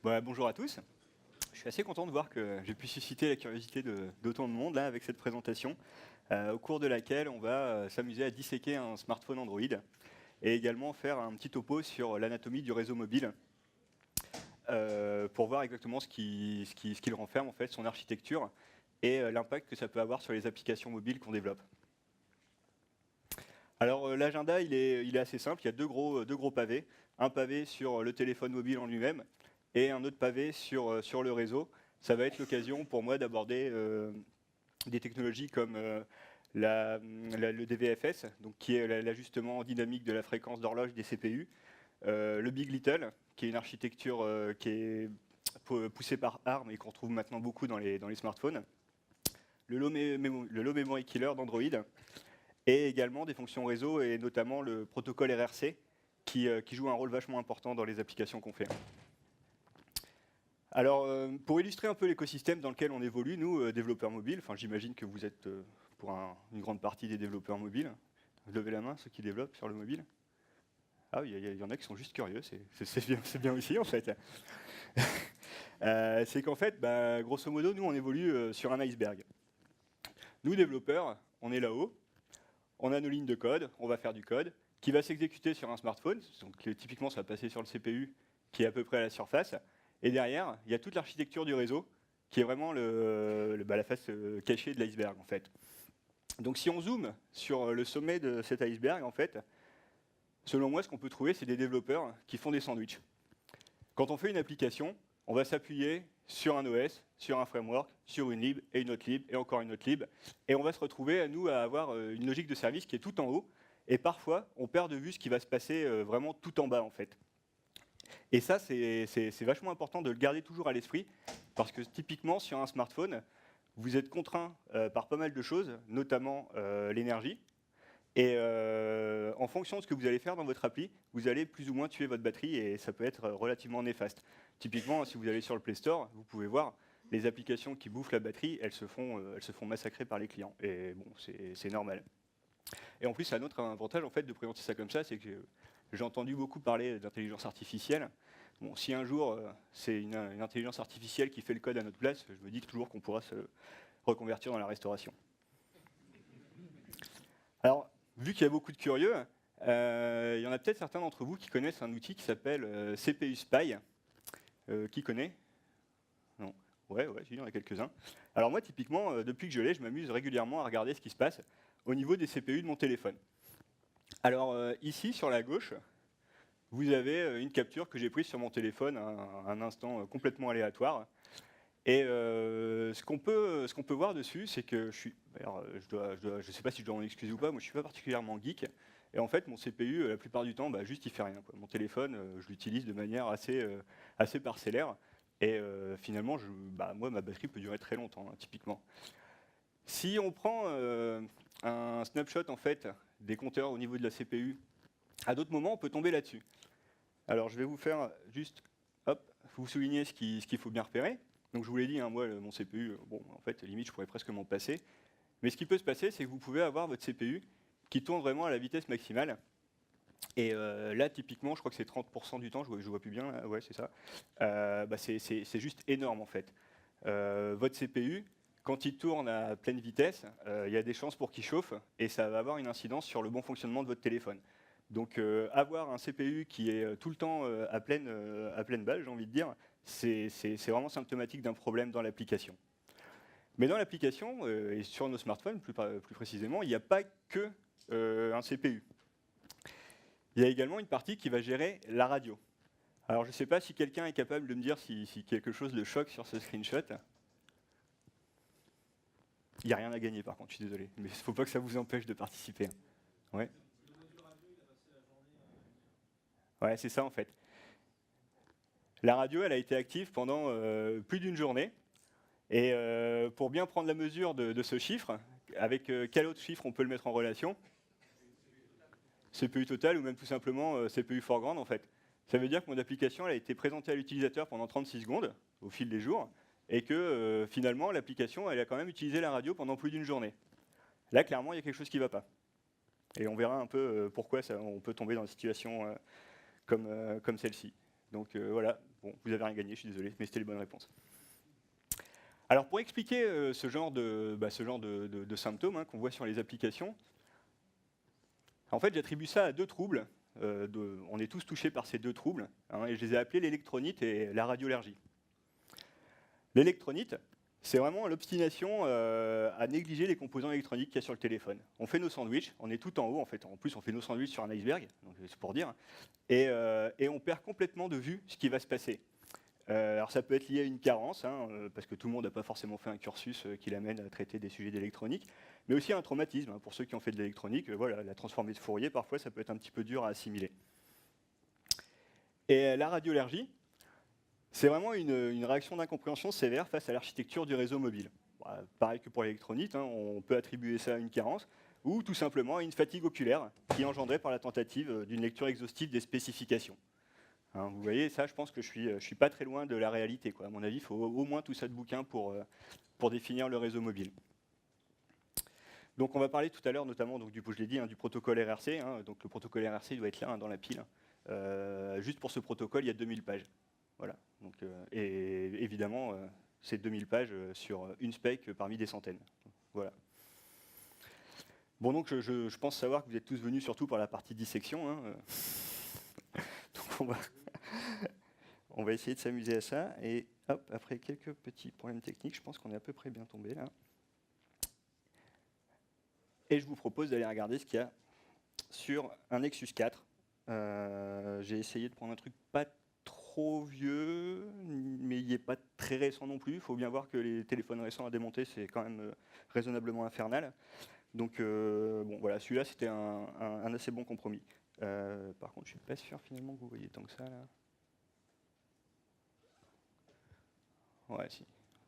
Bonjour à tous. Je suis assez content de voir que j'ai pu susciter la curiosité d'autant de monde là, avec cette présentation, au cours de laquelle on va s'amuser à disséquer un smartphone Android et également faire un petit topo sur l'anatomie du réseau mobile pour voir exactement ce qu'il renferme, en fait, son architecture et l'impact que ça peut avoir sur les applications mobiles qu'on développe. Alors l'agenda, il est assez simple, il y a deux gros pavés. Un pavé sur le téléphone mobile en lui-même et un autre pavé sur le réseau. Ça va être l'occasion pour moi d'aborder des technologies comme le DVFS, donc qui est l'ajustement dynamique de la fréquence d'horloge des CPU, le Big Little, qui est une architecture qui est poussée par ARM et qu'on retrouve maintenant beaucoup dans les smartphones, le low memory killer d'Android, et également des fonctions réseau et notamment le protocole RRC qui joue un rôle vachement important dans les applications qu'on fait. Alors, pour illustrer un peu l'écosystème dans lequel on évolue, nous, développeurs mobiles, j'imagine que vous êtes pour une grande partie des développeurs mobiles. Levez la main, ceux qui développent sur le mobile. Ah oui, il y en a qui sont juste curieux, c'est bien aussi en fait. C'est qu'en fait, grosso modo, nous, on évolue sur un iceberg. Nous, développeurs, on est là-haut, on a nos lignes de code, on va faire du code, qui va s'exécuter sur un smartphone, donc typiquement ça va passer sur le CPU, qui est à peu près à la surface, et derrière, il y a toute l'architecture du réseau, qui est vraiment la face cachée de l'iceberg, en fait. Donc si on zoome sur le sommet de cet iceberg, en fait, selon moi, ce qu'on peut trouver, c'est des développeurs qui font des sandwichs. Quand on fait une application, on va s'appuyer sur un OS, sur un framework, sur une lib, et une autre lib, et encore une autre lib, et on va se retrouver, à avoir une logique de service qui est tout en haut, et parfois, on perd de vue ce qui va se passer vraiment tout en bas, en fait. Et ça, c'est vachement important de le garder toujours à l'esprit, parce que typiquement, sur un smartphone, vous êtes contraint par pas mal de choses, notamment l'énergie. Et en fonction de ce que vous allez faire dans votre appli, vous allez plus ou moins tuer votre batterie et ça peut être relativement néfaste. Typiquement, si vous allez sur le Play Store, vous pouvez voir les applications qui bouffent la batterie, elles se font massacrer par les clients. Et bon, c'est normal. Et en plus, un autre avantage en fait, de présenter ça comme ça, c'est que j'ai entendu beaucoup parler d'intelligence artificielle. Bon, si un jour c'est une intelligence artificielle qui fait le code à notre place, je me dis toujours qu'on pourra se reconvertir dans la restauration. Alors, vu qu'il y a beaucoup de curieux, il y en a peut-être certains d'entre vous qui connaissent un outil qui s'appelle CPU Spy. Qui connaît? Non. Ouais, il y en a quelques-uns. Alors moi, typiquement, depuis que je l'ai, je m'amuse régulièrement à regarder ce qui se passe au niveau des CPU de mon téléphone. Alors ici, sur la gauche, vous avez une capture que j'ai prise sur mon téléphone à un instant complètement aléatoire. Et ce qu'on peut voir dessus, c'est que je ne sais pas si je dois m'en excuser ou pas, moi je ne suis pas particulièrement geek. Et en fait, mon CPU, la plupart du temps, juste il fait rien, quoi. Mon téléphone, je l'utilise de manière assez parcellaire. Et finalement, moi, ma batterie peut durer très longtemps, hein, typiquement. Si on prend un snapshot en fait, des compteurs au niveau de la CPU, à d'autres moments, on peut tomber là-dessus. Alors, je vais vous faire juste, vous souligner ce qu'il faut bien repérer. Donc, je vous l'ai dit, hein, moi, mon CPU, en fait, limite, je pourrais presque m'en passer. Mais ce qui peut se passer, c'est que vous pouvez avoir votre CPU qui tourne vraiment à la vitesse maximale. Et là, typiquement, je crois que c'est 30% du temps, je vois plus bien, là. Ouais, c'est ça. C'est juste énorme, en fait. Votre CPU, quand il tourne à pleine vitesse, il y a des chances pour qu'il chauffe, et ça va avoir une incidence sur le bon fonctionnement de votre téléphone. Donc avoir un CPU qui est tout le temps à pleine balle, j'ai envie de dire, c'est vraiment symptomatique d'un problème dans l'application. Mais dans l'application, et sur nos smartphones plus précisément, il n'y a pas que un CPU. Il y a également une partie qui va gérer la radio. Alors je ne sais pas si quelqu'un est capable de me dire si quelque chose le choque sur ce screenshot. Il n'y a rien à gagner par contre, je suis désolé. Mais il ne faut pas que ça vous empêche de participer. Ouais. Ouais, c'est ça en fait. La radio, elle a été active pendant plus d'une journée. Et pour bien prendre la mesure de ce chiffre, avec quel autre chiffre on peut le mettre en relation? CPU total ou même tout simplement CPU foreground en fait. Ça veut dire que mon application elle a été présentée à l'utilisateur pendant 36 secondes au fil des jours et que finalement l'application elle a quand même utilisé la radio pendant plus d'une journée. Là clairement il y a quelque chose qui ne va pas. Et on verra un peu pourquoi on peut tomber dans une situation comme celle-ci. Donc voilà, Bon, vous avez rien gagné, je suis désolé, mais c'était les bonnes réponses. Alors pour expliquer ce genre de symptômes qu'on voit sur les applications, en fait j'attribue ça à deux troubles. On est tous touchés par ces deux troubles, et je les ai appelés l'électronite et la radioallergie. L'électronite, c'est vraiment l'obstination à négliger les composants électroniques qu'il y a sur le téléphone. On fait nos sandwichs, on est tout en haut en fait. En plus, on fait nos sandwichs sur un iceberg, c'est pour dire, et on perd complètement de vue ce qui va se passer. Alors ça peut être lié à une carence, parce que tout le monde n'a pas forcément fait un cursus qui l'amène à traiter des sujets d'électronique, mais aussi un traumatisme. Pour ceux qui ont fait de l'électronique, voilà, la transformée de Fourier, parfois, ça peut être un petit peu dur à assimiler. Et la radioallergie, c'est vraiment une réaction d'incompréhension sévère face à l'architecture du réseau mobile. Pareil que pour l'électronite, on peut attribuer ça à une carence, ou tout simplement à une fatigue oculaire qui est engendrée par la tentative d'une lecture exhaustive des spécifications. Vous voyez, ça, je pense que je suis pas très loin de la réalité, quoi. À mon avis, il faut au moins tout ça de bouquin pour définir le réseau mobile. Donc on va parler tout à l'heure notamment, donc, je l'ai dit, du protocole RRC. Donc le protocole RRC doit être là dans la pile. Juste pour ce protocole, il y a 2000 pages. Voilà. Donc, et évidemment, c'est 2000 pages sur une spec parmi des centaines. Voilà. Bon, donc je pense savoir que vous êtes tous venus surtout par la partie dissection. Donc on va essayer de s'amuser à ça. Et hop, après quelques petits problèmes techniques, je pense qu'on est à peu près bien tombé là. Et je vous propose d'aller regarder ce qu'il y a sur un Nexus 4. J'ai essayé de prendre un truc pas trop vieux, mais il n'est pas très récent non plus. Il faut bien voir que les téléphones récents à démonter, c'est quand même raisonnablement infernal. Donc bon, voilà, celui-là, c'était un assez bon compromis. Par contre, je ne suis pas sûr finalement que vous voyez tant que ça là. Ouais, si.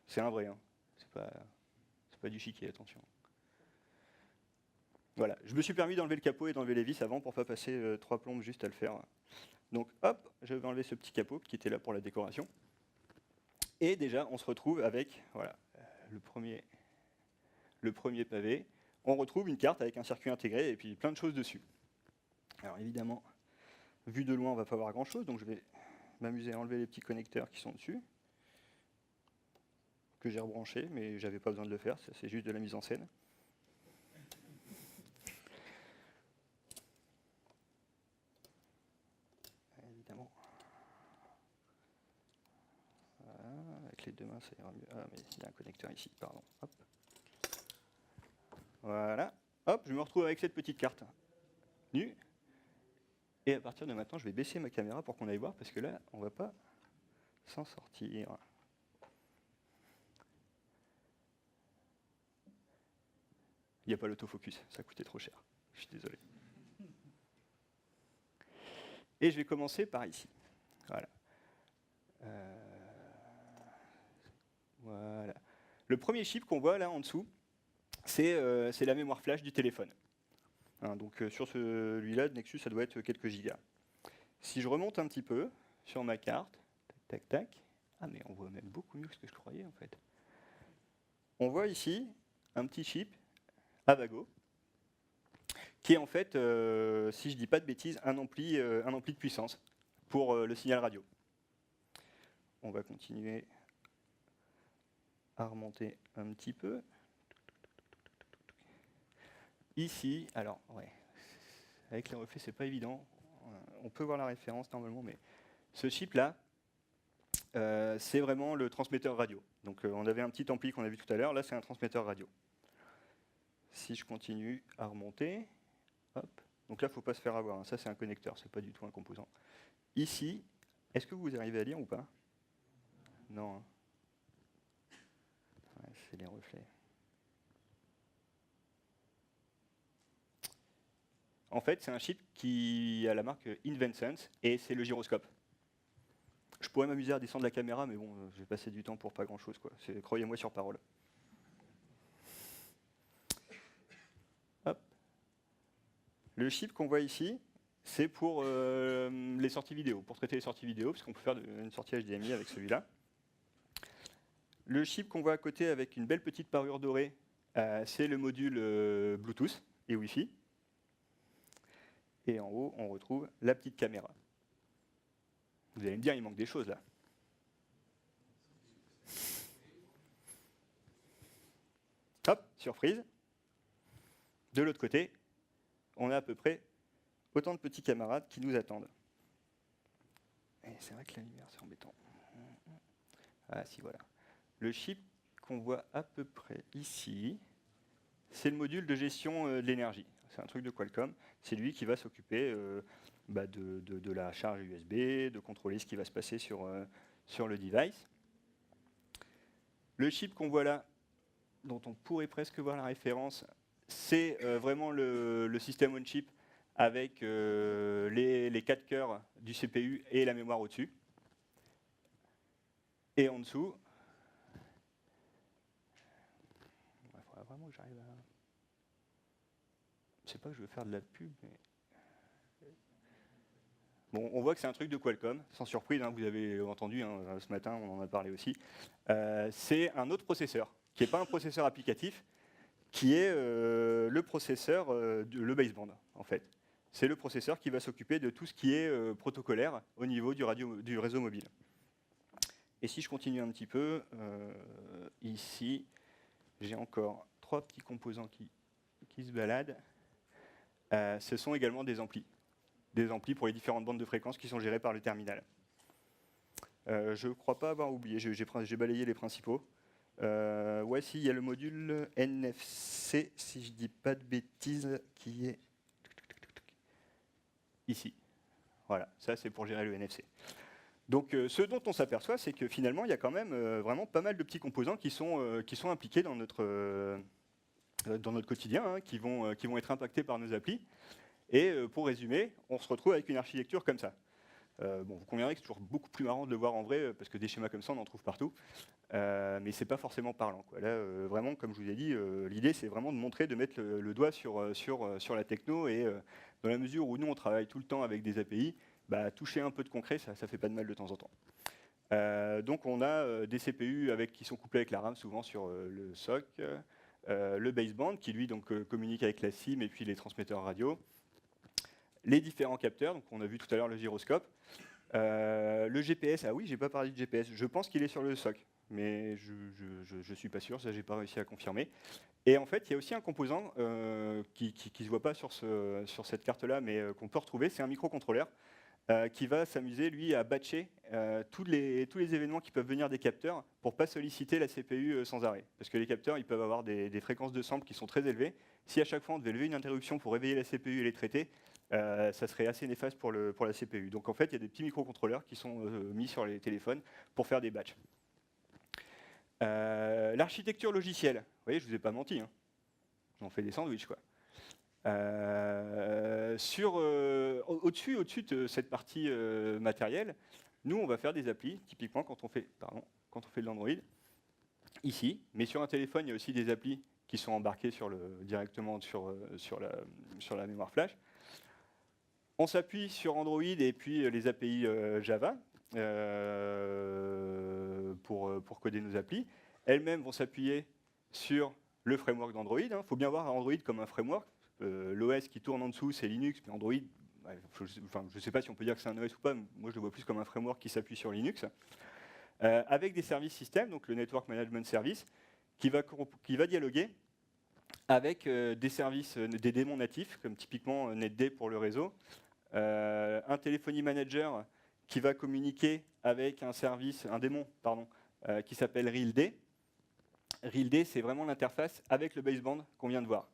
C'est un vrai. C'est pas du chiquier, attention. Voilà, je me suis permis d'enlever le capot et d'enlever les vis avant pour ne pas passer 3 plombes juste à le faire. Donc hop, je vais enlever ce petit capot qui était là pour la décoration. Et déjà, on se retrouve avec voilà, le premier pavé. On retrouve une carte avec un circuit intégré et puis plein de choses dessus. Alors évidemment, vu de loin, on ne va pas voir grand-chose, donc je vais m'amuser à enlever les petits connecteurs qui sont dessus, que j'ai rebranchés, mais j'avais pas besoin de le faire, ça c'est juste de la mise en scène. Évidemment. Voilà, avec les deux mains, ça ira mieux. Ah, mais il y a un connecteur ici, pardon. Hop. Voilà. Hop, je me retrouve avec cette petite carte nue. Et à partir de maintenant, je vais baisser ma caméra pour qu'on aille voir, parce que là, on ne va pas s'en sortir. Il n'y a pas l'autofocus, ça coûtait trop cher. Je suis désolé. Et je vais commencer par ici. Voilà. Voilà. Le premier chip qu'on voit là en dessous, c'est la mémoire flash du téléphone. Donc sur celui-là, de Nexus, ça doit être quelques gigas. Si je remonte un petit peu sur ma carte, tac, tac, tac, ah mais on voit même beaucoup mieux que ce que je croyais en fait. On voit ici un petit chip Avago, qui est en fait, si je ne dis pas de bêtises, un ampli de puissance pour le signal radio. On va continuer à remonter un petit peu. Ici, alors, ouais, avec les reflets, c'est pas évident. On peut voir la référence normalement, mais ce chip-là, c'est vraiment le transmetteur radio. Donc on avait un petit ampli qu'on a vu tout à l'heure, là c'est un transmetteur radio. Si je continue à remonter, hop, donc là il ne faut pas se faire avoir, ça c'est un connecteur, c'est pas du tout un composant. Ici, est-ce que vous arrivez à lire ou pas? Non. Ouais, c'est les reflets. En fait, c'est un chip qui a la marque InvenSense et c'est le gyroscope. Je pourrais m'amuser à descendre la caméra, mais bon, je vais passer du temps pour pas grand-chose, quoi. Croyez-moi sur parole. Hop. Le chip qu'on voit ici, c'est pour les sorties vidéo, pour traiter les sorties vidéo, parce qu'on peut faire une sortie HDMI avec celui-là. Le chip qu'on voit à côté avec une belle petite parure dorée, c'est le module Bluetooth et Wi-Fi. Et en haut, on retrouve la petite caméra. Vous allez me dire, il manque des choses là. surprise, de l'autre côté, on a à peu près autant de petits camarades qui nous attendent. Et c'est vrai que la lumière, c'est embêtant. Ah si, voilà. Le chip qu'on voit à peu près ici, c'est le module de gestion de l'énergie. C'est un truc de Qualcomm. C'est lui qui va s'occuper de la charge USB, de contrôler ce qui va se passer sur le device. Le chip qu'on voit là, dont on pourrait presque voir la référence, c'est vraiment le système on-chip avec les 4 cœurs du CPU et la mémoire au-dessus. Et en dessous, il faudra vraiment que j'arrive à... Je sais pas que je veux faire de la pub, mais... Bon, on voit que c'est un truc de Qualcomm, sans surprise, hein, vous avez entendu, hein, ce matin on en a parlé aussi. C'est un autre processeur, qui n'est pas un processeur applicatif, qui est le processeur, le baseband, en fait. C'est le processeur qui va s'occuper de tout ce qui est protocolaire au niveau du réseau mobile. Et si je continue un petit peu, ici, j'ai encore 3 petits composants qui se baladent. Ce sont également des amplis. Des amplis pour les différentes bandes de fréquences qui sont gérées par le terminal. Je ne crois pas avoir oublié, j'ai balayé les principaux. Ouais, si, il y a le module NFC, si je ne dis pas de bêtises, qui est ici. Voilà, ça c'est pour gérer le NFC. Donc ce dont on s'aperçoit, c'est que finalement, il y a quand même vraiment pas mal de petits composants qui sont impliqués dans notre quotidien, hein, qui vont être impactés par nos applis. Et pour résumer, on se retrouve avec une architecture comme ça. Bon, vous conviendrez que c'est toujours beaucoup plus marrant de le voir en vrai, parce que des schémas comme ça, on en trouve partout. Mais ce n'est pas forcément parlant, quoi. Là, vraiment, comme je vous ai dit, l'idée, c'est vraiment de montrer, de mettre le doigt sur la techno. Et dans la mesure où nous, on travaille tout le temps avec des API, toucher un peu de concret, ça ne fait pas de mal de temps en temps. Donc, on a des CPU qui sont couplés avec la RAM, souvent sur le SoC. Le baseband, qui lui donc, communique avec la SIM et puis les transmetteurs radio. Les différents capteurs, donc on a vu tout à l'heure le gyroscope. Le GPS, ah oui, j'ai pas parlé de GPS, je pense qu'il est sur le SoC, mais je suis pas sûr, ça j'ai pas réussi à confirmer. Et en fait, il y a aussi un composant qui se voit pas sur cette carte-là, mais qu'on peut retrouver, c'est un microcontrôleur qui va s'amuser, lui, à batcher tous les événements qui peuvent venir des capteurs pour pas solliciter la CPU sans arrêt. Parce que les capteurs, ils peuvent avoir des fréquences de sample qui sont très élevées. Si à chaque fois on devait lever une interruption pour réveiller la CPU et les traiter, ça serait assez néfaste pour la CPU. Donc en fait, il y a des petits microcontrôleurs qui sont mis sur les téléphones pour faire des batchs. L'architecture logicielle, vous voyez, je ne vous ai pas menti, hein. J'en fais des sandwichs, quoi. Au-dessus de cette partie matérielle, nous, on va faire des applis, typiquement quand on fait de l'Android, ici, mais sur un téléphone, il y a aussi des applis qui sont embarqués directement sur la mémoire flash. On s'appuie sur Android et puis les API Java pour coder nos applis. Elles-mêmes vont s'appuyer sur le framework d'Android. Il faut bien voir Android comme un framework. L'OS qui tourne en dessous, c'est Linux, mais Android, je ne sais pas si on peut dire que c'est un OS ou pas, mais moi je le vois plus comme un framework qui s'appuie sur Linux. Avec des services système, donc le Network Management Service, qui va dialoguer avec des services, des démons natifs, comme typiquement NetD pour le réseau, un Telephony Manager qui va communiquer avec un démon, qui s'appelle RealD. RealD, c'est vraiment l'interface avec le baseband qu'on vient de voir.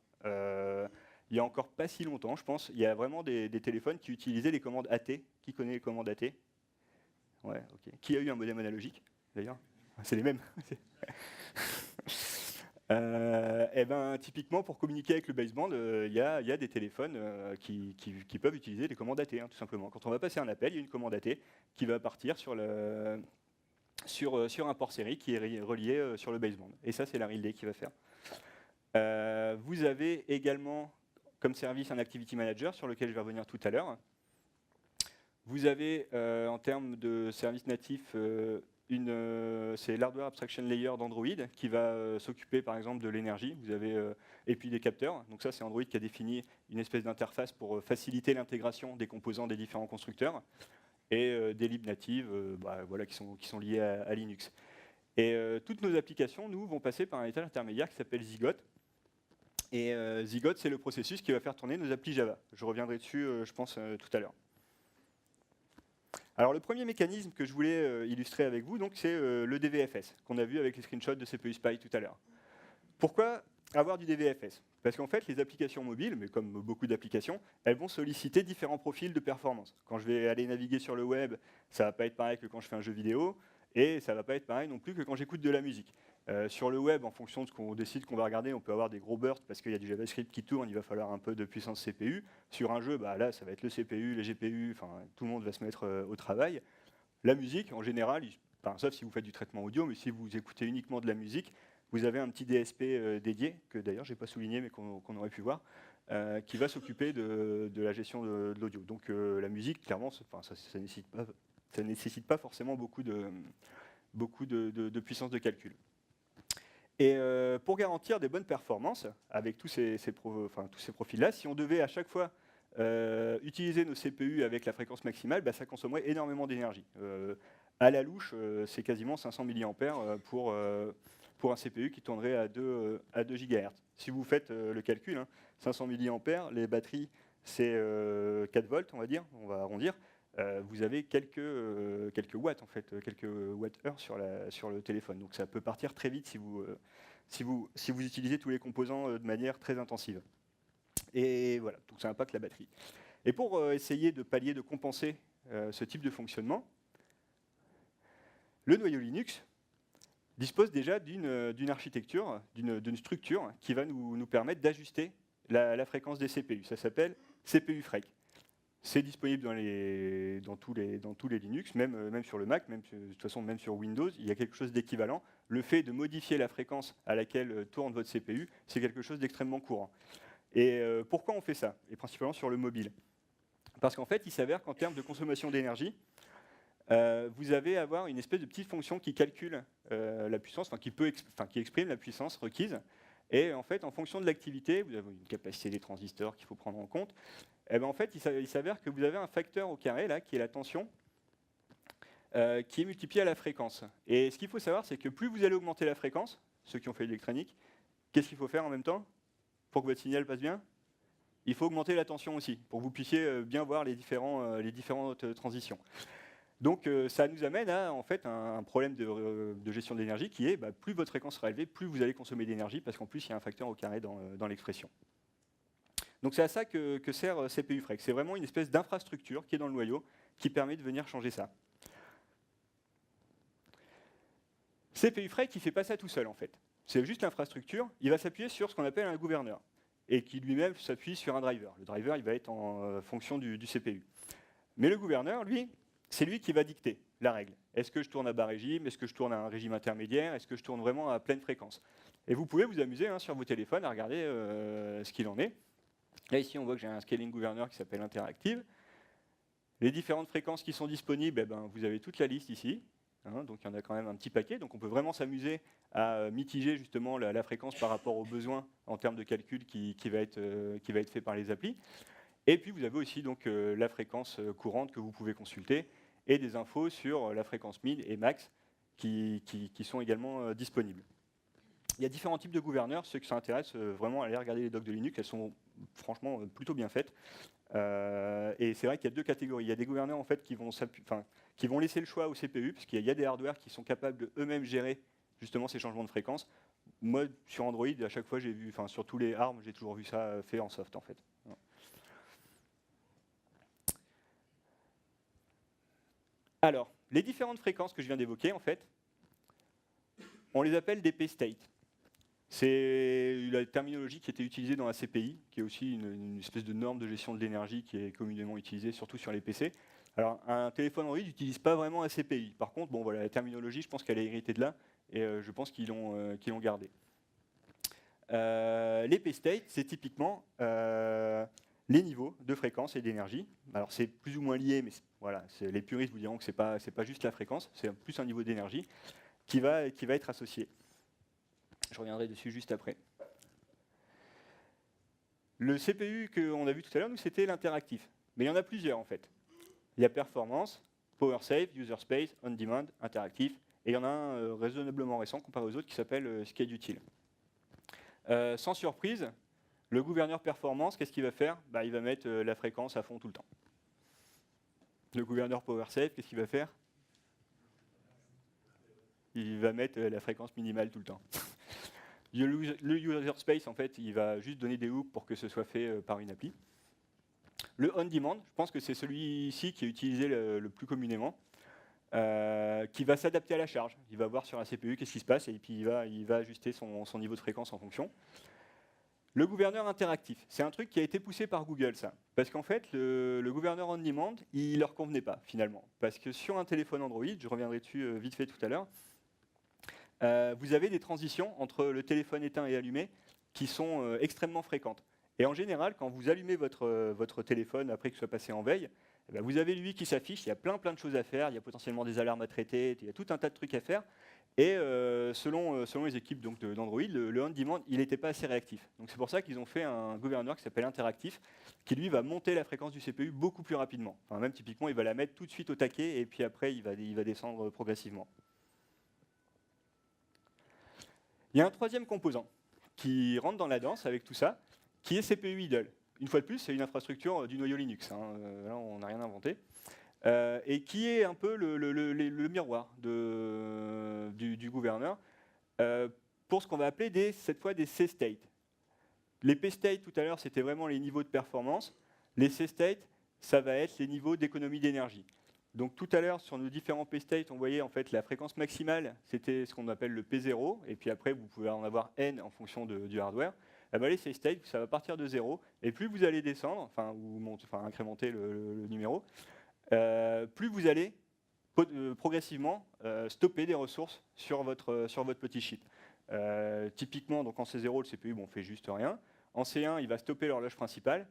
Il n'y a encore pas si longtemps, je pense, il y a vraiment des téléphones qui utilisaient les commandes AT. Qui connaît les commandes AT? Ouais, ok. Qui a eu un modem analogique, d'ailleurs? C'est les mêmes. Typiquement, pour communiquer avec le baseband, il y a des téléphones qui peuvent utiliser les commandes AT, hein, tout simplement. Quand on va passer un appel, il y a une commande AT qui va partir sur un port série qui est relié sur le baseband. Et ça, c'est la RealD qui va faire. Vous avez également comme service un Activity Manager sur lequel je vais revenir tout à l'heure. Vous avez, en termes de services natifs, c'est l'Hardware Abstraction Layer d'Android qui va s'occuper par exemple de l'énergie. Vous avez et puis des capteurs. Donc ça, c'est Android qui a défini une espèce d'interface pour faciliter l'intégration des composants des différents constructeurs. Et des libs natives voilà, qui sont liées à Linux. Et toutes nos applications, nous, vont passer par un étage intermédiaire qui s'appelle Zygote, Et Zygote, c'est le processus qui va faire tourner nos applis Java. Je reviendrai dessus, je pense, tout à l'heure. Alors le premier mécanisme que je voulais illustrer avec vous, c'est le DVFS, qu'on a vu avec les screenshots de CPU Spy tout à l'heure. Pourquoi avoir du DVFS? Parce qu'en fait, les applications mobiles, mais comme beaucoup d'applications, elles vont solliciter différents profils de performance. Quand je vais aller naviguer sur le web, ça ne va pas être pareil que quand je fais un jeu vidéo, et ça ne va pas être pareil non plus que quand j'écoute de la musique. Sur le web, en fonction de ce qu'on décide qu'on va regarder, on peut avoir des gros bursts parce qu'il y a du JavaScript qui tourne, il va falloir un peu de puissance CPU. Sur un jeu, là, ça va être le CPU, les GPU, tout le monde va se mettre au travail. La musique, en général, sauf si vous faites du traitement audio, mais si vous écoutez uniquement de la musique, vous avez un petit DSP dédié, que d'ailleurs je n'ai pas souligné, mais qu'on aurait pu voir, qui va s'occuper de la gestion de l'audio. Donc la musique, clairement, ça ne nécessite pas forcément beaucoup de puissance de calcul. Et pour garantir des bonnes performances, avec tous ces profils-là, si on devait à chaque fois utiliser nos CPU avec la fréquence maximale, ça consommerait énormément d'énergie. À la louche, c'est quasiment 500 mAh pour un CPU qui tournerait à 2 GHz. Si vous faites le calcul, 500 mAh, les batteries, c'est 4 volts, on va dire, on va arrondir. Vous avez quelques watts, en fait, quelques watts-heure sur le téléphone. Donc ça peut partir très vite si vous utilisez tous les composants de manière très intensive. Et voilà, donc ça impacte la batterie. Et pour essayer de pallier, de compenser ce type de fonctionnement, le noyau Linux dispose déjà d'une architecture, d'une structure qui va nous permettre d'ajuster la fréquence des CPU. Ça s'appelle CPU Freq. C'est disponible dans tous les Linux, même sur le Mac, de toute façon même sur Windows, il y a quelque chose d'équivalent. Le fait de modifier la fréquence à laquelle tourne votre CPU, c'est quelque chose d'extrêmement courant. Et pourquoi on fait ça? Et principalement sur le mobile. Parce qu'en fait, il s'avère qu'en termes de consommation d'énergie, vous allez avoir une espèce de petite fonction qui calcule la puissance, qui exprime la puissance requise. Et en fait, en fonction de l'activité, vous avez une capacité des transistors qu'il faut prendre en compte. Et en fait, il s'avère que vous avez un facteur au carré, là, qui est la tension, qui est multiplié à la fréquence. Et ce qu'il faut savoir, c'est que plus vous allez augmenter la fréquence, ceux qui ont fait de l'électronique, qu'est-ce qu'il faut faire en même temps pour que votre signal passe bien? Il faut augmenter la tension aussi, pour que vous puissiez bien voir les différentes transitions. Donc ça nous amène à en fait, un problème de gestion d'énergie qui est plus votre fréquence sera élevée, plus vous allez consommer d'énergie, parce qu'en plus il y a un facteur au carré dans l'expression. Donc c'est à ça que sert CPU Freq. C'est vraiment une espèce d'infrastructure qui est dans le noyau qui permet de venir changer ça. CPU Freq, il ne fait pas ça tout seul en fait. C'est juste l'infrastructure, il va s'appuyer sur ce qu'on appelle un gouverneur, et qui lui-même s'appuie sur un driver. Le driver, il va être en fonction du CPU. Mais le gouverneur, lui, c'est lui qui va dicter la règle. Est-ce que je tourne à bas régime? Est-ce que je tourne à un régime intermédiaire? Est-ce que je tourne vraiment à pleine fréquence? Et vous pouvez vous amuser sur vos téléphones à regarder ce qu'il en est. Là, ici, on voit que j'ai un scaling gouverneur qui s'appelle Interactive. Les différentes fréquences qui sont disponibles, vous avez toute la liste ici. Donc, il y en a quand même un petit paquet. Donc, on peut vraiment s'amuser à mitiger justement la fréquence par rapport aux besoins en termes de calcul qui va être fait par les applis. Et puis, vous avez aussi donc, la fréquence courante que vous pouvez consulter et des infos sur la fréquence min et max qui sont également disponibles. Il y a différents types de gouverneurs. Ceux qui s'intéressent vraiment à aller regarder les docs de Linux, elles sont franchement plutôt bien faites. Et c'est vrai qu'il y a deux catégories. Il y a des gouverneurs en fait, qui vont laisser le choix au CPU, parce qu'il y a des hardware qui sont capables de eux-mêmes gérer justement ces changements de fréquence. Moi, sur Android, à chaque fois, sur tous les ARM, j'ai toujours vu ça fait en soft en fait. Alors, les différentes fréquences que je viens d'évoquer, en fait, on les appelle des P-state. C'est la terminologie qui était utilisée dans la CPI, qui est aussi une espèce de norme de gestion de l'énergie qui est communément utilisée, surtout sur les PC. Alors, un téléphone Android n'utilise pas vraiment la CPI. Par contre, bon, voilà, la terminologie, je pense qu'elle est héritée de là, et je pense qu'ils l'ont gardée. Les P-state, c'est typiquement les niveaux de fréquence et d'énergie. Alors, c'est plus ou moins lié, mais voilà, les puristes vous diront que ce n'est pas juste la fréquence, c'est plus un niveau d'énergie qui va être associé. Je reviendrai dessus juste après. Le CPU qu'on a vu tout à l'heure, nous, c'était l'interactif. Mais il y en a plusieurs, en fait. Il y a performance, power save, user space, on demand, interactif. Et il y en a un raisonnablement récent comparé aux autres qui s'appelle sched util. Sans surprise, Le gouverneur performance, qu'est-ce qu'il va faire? Il va mettre la fréquence à fond tout le temps. Le gouverneur PowerSafe, qu'est-ce qu'il va faire? Il va mettre la fréquence minimale tout le temps. Le user space, en fait, il va juste donner des hooks pour que ce soit fait par une appli. Le on-demand, je pense que c'est celui-ci qui est utilisé le plus communément, qui va s'adapter à la charge. Il va voir sur la CPU qu'est-ce qui se passe et puis il va ajuster son niveau de fréquence en fonction. Le gouverneur interactif, c'est un truc qui a été poussé par Google, ça. Parce qu'en fait, le gouverneur on-demand, il ne leur convenait pas, finalement. Parce que sur un téléphone Android, je reviendrai dessus vite fait tout à l'heure, vous avez des transitions entre le téléphone éteint et allumé qui sont extrêmement fréquentes. Et en général, quand vous allumez votre téléphone après qu'il soit passé en veille, vous avez lui qui s'affiche, il y a plein de choses à faire, il y a potentiellement des alarmes à traiter, il y a tout un tas de trucs à faire. Et selon les équipes d'Android, le on-demand, il n'était pas assez réactif. Donc c'est pour ça qu'ils ont fait un gouverneur qui s'appelle interactif, qui lui va monter la fréquence du CPU beaucoup plus rapidement. Enfin, même typiquement, il va la mettre tout de suite au taquet, et puis après, il va descendre progressivement. Il y a un troisième composant qui rentre dans la danse avec tout ça, qui est CPU idle. Une fois de plus, c'est une infrastructure du noyau Linux. Là, on n'a rien inventé. Et qui est un peu le miroir du gouverneur pour ce qu'on va appeler cette fois des C-state. Les P-state, tout à l'heure, c'était vraiment les niveaux de performance. Les C-state, ça va être les niveaux d'économie d'énergie. Donc tout à l'heure, sur nos différents P-state, on voyait en fait la fréquence maximale, c'était ce qu'on appelle le P0, et puis après, vous pouvez en avoir N en fonction du hardware. Les C-state, ça va partir de 0, et plus vous allez descendre, incrémenter le numéro, plus vous allez progressivement stopper des ressources sur votre petit chip. Typiquement, donc en C0, le CPU fait juste rien. En C1, il va stopper l'horloge principale.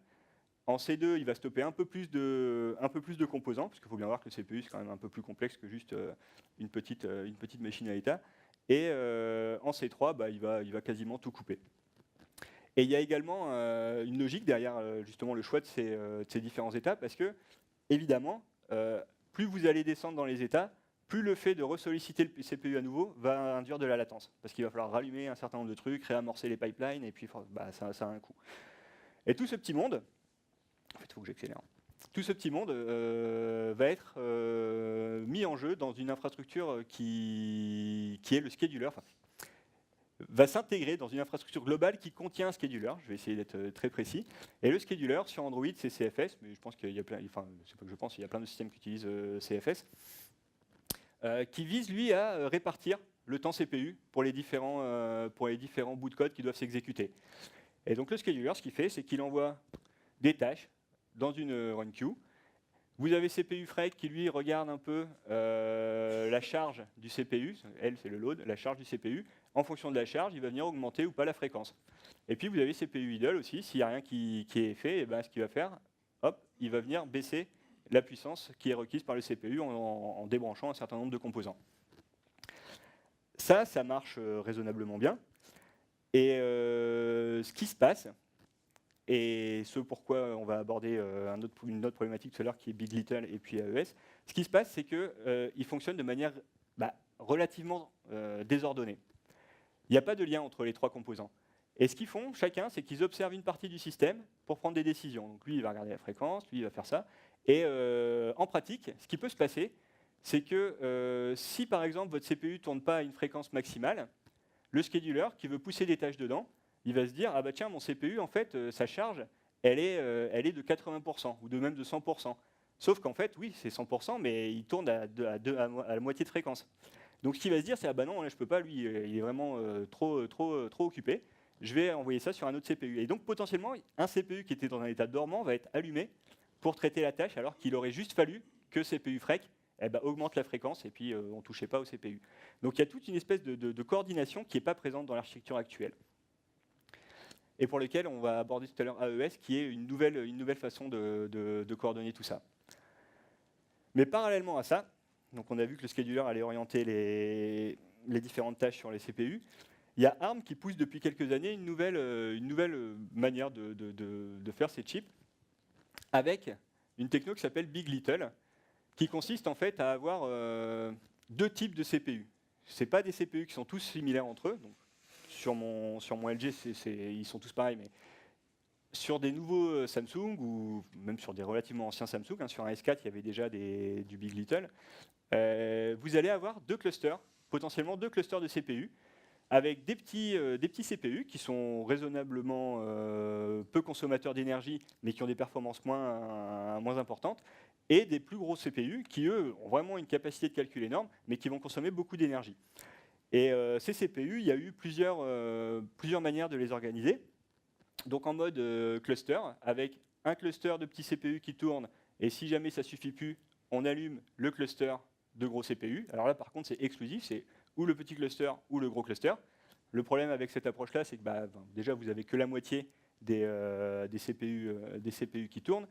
En C2, il va stopper un peu plus de composants, parce qu'il faut bien voir que le CPU, c'est quand même un peu plus complexe que juste une petite machine à état. Et en C3, il va quasiment tout couper. Et il y a également une logique derrière justement le choix de ces différents états, parce que, évidemment, plus vous allez descendre dans les états, plus le fait de ressolliciter le CPU à nouveau va induire de la latence. Parce qu'il va falloir rallumer un certain nombre de trucs, réamorcer les pipelines, et puis ça a un coût. Et tout ce petit monde, en fait, il faut que j'accélère. Tout ce petit monde va être mis en jeu dans une infrastructure qui est le scheduler, va s'intégrer dans une infrastructure globale qui contient un scheduler. Je vais essayer d'être très précis. Et le scheduler sur Android, c'est CFS, mais je pense qu'il y a plein, c'est pas que je pense, il y a plein de systèmes qui utilisent CFS, qui vise lui à répartir le temps CPU pour les différents bouts de code qui doivent s'exécuter. Et donc le scheduler, ce qu'il fait, c'est qu'il envoie des tâches dans une run queue. Vous avez CPU Frec qui lui regarde un peu la charge du CPU, elle c'est le load, la charge du CPU. En fonction de la charge, il va venir augmenter ou pas la fréquence. Et puis vous avez CPU idle aussi, s'il n'y a rien qui est fait, ce qu'il va faire, hop, il va venir baisser la puissance qui est requise par le CPU en débranchant un certain nombre de composants. Ça marche raisonnablement bien. Et ce qui se passe, et ce pourquoi on va aborder une autre problématique tout à l'heure qui est Big Little et puis AES, ce qui se passe, c'est qu'il fonctionne de manière relativement désordonnée. Il n'y a pas de lien entre les trois composants. Et ce qu'ils font, chacun, c'est qu'ils observent une partie du système pour prendre des décisions. Donc lui, il va regarder la fréquence, lui, il va faire ça. Et en pratique, ce qui peut se passer, c'est que si, par exemple, votre CPU ne tourne pas à une fréquence maximale, le scheduler, qui veut pousser des tâches dedans, il va se dire, ah bah tiens, mon CPU, en fait, sa charge, elle est de 80%, ou de même de 100%. Sauf qu'en fait, oui, c'est 100%, mais il tourne à la moitié de fréquence. Donc ce qu'il va se dire, c'est, ah bah non, là, je peux pas, lui, il est vraiment trop occupé. Je vais envoyer ça sur un autre CPU. Et donc potentiellement, un CPU qui était dans un état dormant va être allumé pour traiter la tâche, alors qu'il aurait juste fallu que CPU Frec augmente la fréquence, et puis on ne touchait pas au CPU. Donc il y a toute une espèce de coordination qui n'est pas présente dans l'architecture actuelle. Et pour lequel on va aborder tout à l'heure AES, qui est une nouvelle façon de coordonner tout ça. Mais parallèlement à ça, donc on a vu que le scheduler allait orienter les différentes tâches sur les CPU. Il y a ARM qui pousse depuis quelques années une nouvelle manière de faire ces chips avec une techno qui s'appelle Big Little, qui consiste en fait à avoir deux types de CPU. Ce n'est pas des CPU qui sont tous similaires entre eux. Donc, sur mon LG, ils sont tous pareils, mais sur des nouveaux Samsung, ou même sur des relativement anciens Samsung, hein, sur un S4, il y avait déjà du Big Little, vous allez avoir deux clusters, potentiellement deux clusters de CPU, avec des petits CPU qui sont raisonnablement peu consommateurs d'énergie, mais qui ont des performances moins importantes, et des plus gros CPU qui, eux, ont vraiment une capacité de calcul énorme, mais qui vont consommer beaucoup d'énergie. Et ces CPU, il y a eu plusieurs manières de les organiser. Donc en mode cluster, avec un cluster de petits CPU qui tourne, et si jamais ça ne suffit plus, on allume le cluster de gros CPU. Alors là, par contre, c'est exclusif, c'est ou le petit cluster ou le gros cluster. Le problème avec cette approche-là, c'est que déjà, vous n'avez que la moitié des CPU qui tournent.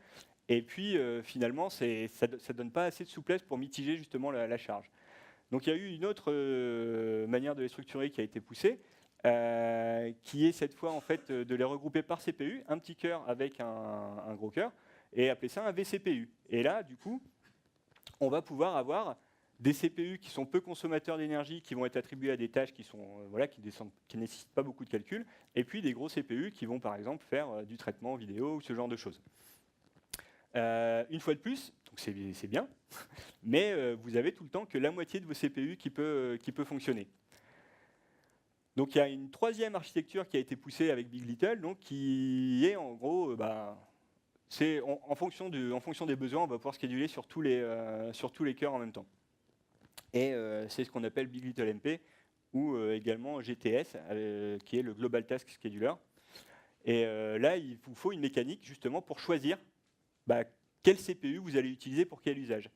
Et puis, finalement, ça ne donne pas assez de souplesse pour mitiger justement la charge. Donc il y a eu une autre manière de les structurer qui a été poussée, qui est cette fois en fait de les regrouper par CPU, un petit cœur avec un gros cœur, et appeler ça un VCPU. Et là, du coup, on va pouvoir avoir des CPU qui sont peu consommateurs d'énergie, qui vont être attribués à des tâches qui ne nécessitent pas beaucoup de calcul, et puis des gros CPU qui vont par exemple faire du traitement vidéo ou ce genre de choses. Une fois de plus, c'est bien, mais vous avez tout le temps que la moitié de vos CPU qui peut fonctionner. Donc il y a une troisième architecture qui a été poussée avec Big Little, donc qui est en gros, c'est en fonction des besoins, on va pouvoir scheduler sur tous les cœurs en même temps. Et c'est ce qu'on appelle Big Little MP, ou également GTS, qui est le Global Task Scheduler. Et là, il vous faut une mécanique justement pour choisir quel CPU vous allez utiliser pour quel usage.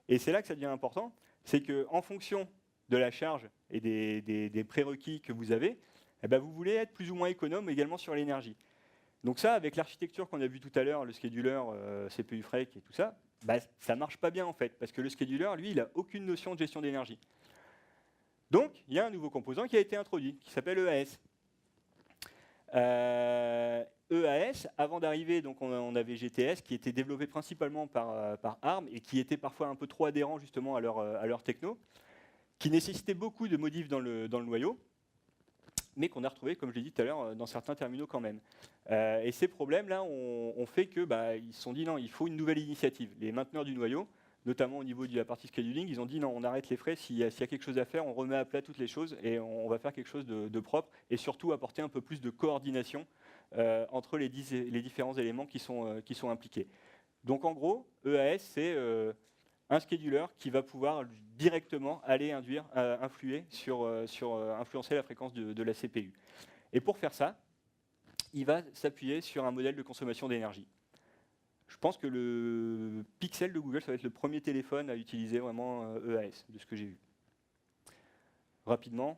Et c'est là que ça devient important, c'est qu'en fonction de la charge et des prérequis que vous avez, vous voulez être plus ou moins économe également sur l'énergie. Donc ça, avec l'architecture qu'on a vue tout à l'heure, le scheduler, CPU Freq et tout ça, ça ne marche pas bien en fait, parce que le scheduler, lui, il n'a aucune notion de gestion d'énergie. Donc, il y a un nouveau composant qui a été introduit, qui s'appelle EAS. EAS, avant d'arriver, donc on avait GTS, qui était développé principalement par ARM, et qui était parfois un peu trop adhérent justement à leur techno, qui nécessitait beaucoup de modifs dans le noyau, mais qu'on a retrouvé, comme je l'ai dit tout à l'heure, dans certains terminaux quand même. Et ces problèmes-là ont fait qu'ils se sont dit non, il faut une nouvelle initiative. Les mainteneurs du noyau, notamment au niveau de la partie scheduling, ils ont dit non, on arrête les frais, s'il y a quelque chose à faire, on remet à plat toutes les choses et on va faire quelque chose de propre et surtout apporter un peu plus de coordination entre les différents éléments qui sont impliqués. Donc en gros, EAS, c'est un scheduler qui va pouvoir directement aller influencer la fréquence de la CPU. Et pour faire ça, il va s'appuyer sur un modèle de consommation d'énergie. Je pense que le Pixel de Google, ça va être le premier téléphone à utiliser vraiment EAS, de ce que j'ai vu. Rapidement,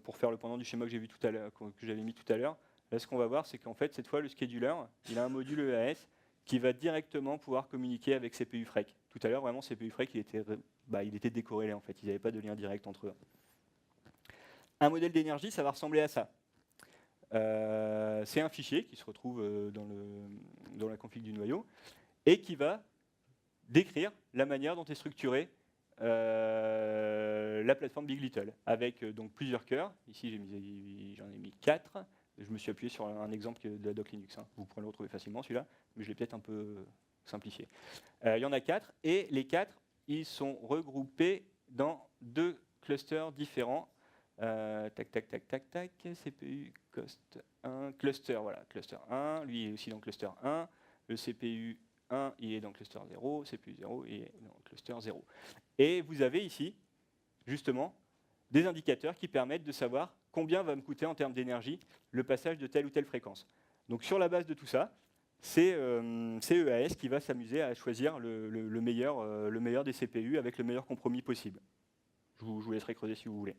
pour faire le pendant du schéma que j'avais mis tout à l'heure, là ce qu'on va voir, c'est qu'en fait, cette fois, le scheduler, il a un module EAS qui va directement pouvoir communiquer avec CPU Freq. Tout à l'heure, vraiment, CPU Freq, il était décorrélé, en fait. Ils n'avaient pas de lien direct entre eux. Un modèle d'énergie, ça va ressembler à ça. C'est un fichier qui se retrouve dans la config du noyau et qui va décrire la manière dont est structurée la plateforme Big Little, avec donc plusieurs cœurs. Ici, j'en ai mis 4. Je me suis appuyé sur un exemple de la doc Linux. Vous pourrez le retrouver facilement, celui-là, mais je l'ai peut-être un peu simplifié. Il y en a 4, et les 4, ils sont regroupés dans 2 clusters différents. CPU cost 1, cluster, voilà, cluster 1, lui est aussi dans cluster 1, le CPU 1, il est dans cluster 0, CPU 0, il est dans cluster 0. Et vous avez ici, justement, des indicateurs qui permettent de savoir combien va me coûter en termes d'énergie le passage de telle ou telle fréquence. Donc sur la base de tout ça, c'est EAS qui va s'amuser à choisir le meilleur des CPU avec le meilleur compromis possible. Je vous laisserai creuser si vous voulez.